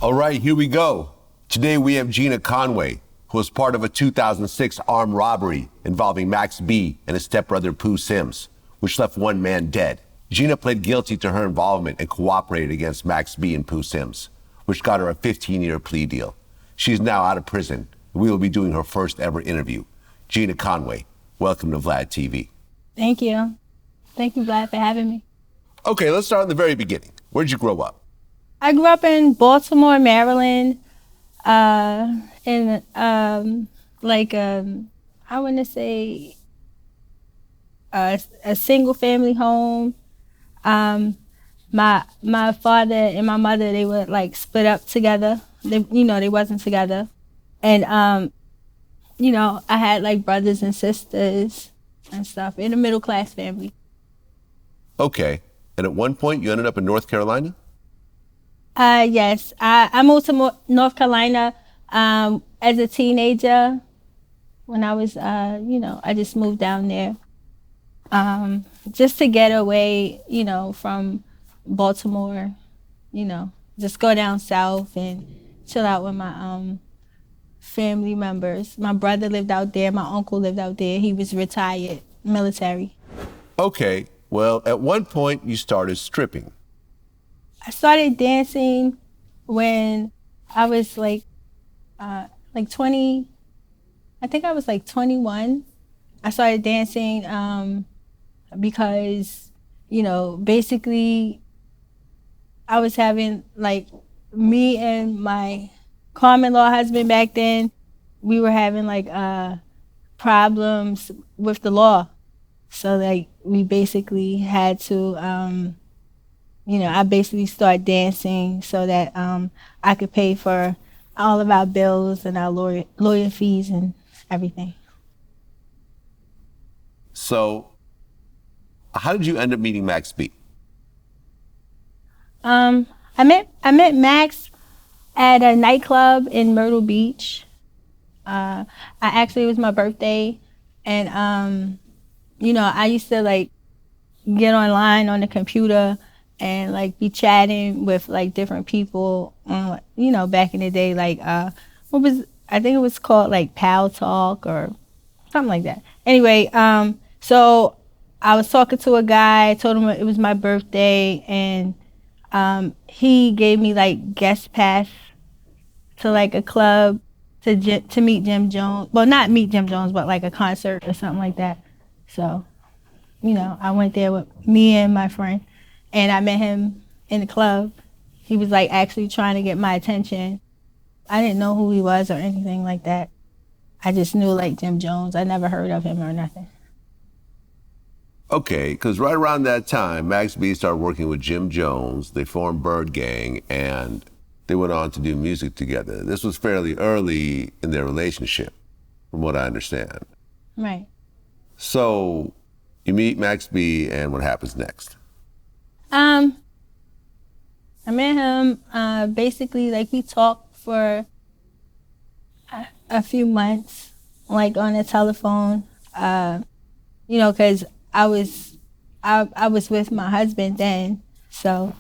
All right, here we go. Today we have Gina Conway, who was part of a 2006 armed robbery involving Max B and his stepbrother Pooh Sims, which left one man dead. Gina pled guilty to her involvement and cooperated against Max B and Pooh Sims, which got her a 15-year plea deal. She's now out of prison, and we will be doing her first ever interview. Gina Conway, welcome to Vlad TV. Thank you. Thank you, Vlad, for having me. Okay, let's start in the very beginning. Where'd you grow up? I grew up in Baltimore, Maryland, I want to say a single family home. My father and my mother, they were like split up together. They wasn't together. And, I had like brothers and sisters and stuff in a middle class family. Okay. And at one point you ended up in North Carolina? Yes, I moved to North Carolina as a teenager. When I was, I just moved down there just to get away, from Baltimore. Just go down south and chill out with my family members. My brother lived out there. My uncle lived out there. He was retired, military. Okay, well, at one point you started stripping. I started dancing when I was like 20, I think I was like 21. I started dancing because, basically I was having me and my common-law husband back then, we were having problems with the law. So we basically had to, I basically started dancing so that I could pay for all of our bills and our lawyer fees and everything. So, how did you end up meeting Max B? I met Max at a nightclub in Myrtle Beach. It was my birthday, and I used to get online on the computer and be chatting with different people, back in the day, I think it was called Pal Talk or something like that. Anyway, so I was talking to a guy, told him it was my birthday, and he gave me guest pass to a club to meet Jim Jones. Well, not meet Jim Jones, but a concert or something like that. So, I went there with me and my friend. And I met him in the club. He was actually trying to get my attention. I didn't know who he was or anything like that. I just knew Jim Jones. I never heard of him or nothing. Okay, because right around that time, Max B started working with Jim Jones. They formed Bird Gang, and they went on to do music together. This was fairly early in their relationship, from what I understand. Right. So you meet Max B, and what happens next? I met him, basically, we talked for a few months, on the telephone, because I was with my husband then. So,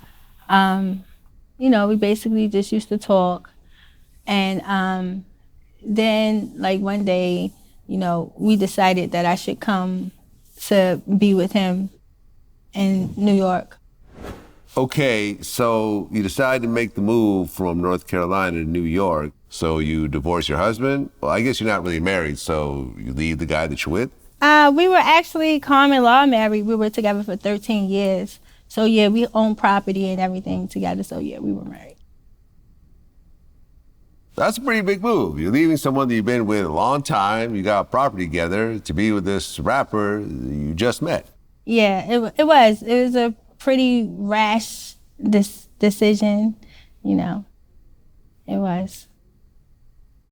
we basically just used to talk. And then, one day, we decided that I should come to be with him in New York. Okay, so you decided to make the move from North Carolina to New York. So you divorce your husband? Well, I guess you're not really married, so you leave the guy that you're with? We were actually common law married. We were together for 13 years. So yeah, we owned property and everything together. So yeah, we were married. That's a pretty big move. You're leaving someone that you've been with a long time. You got property together to be with this rapper you just met. Yeah, it was. It was a pretty rash decision, It was.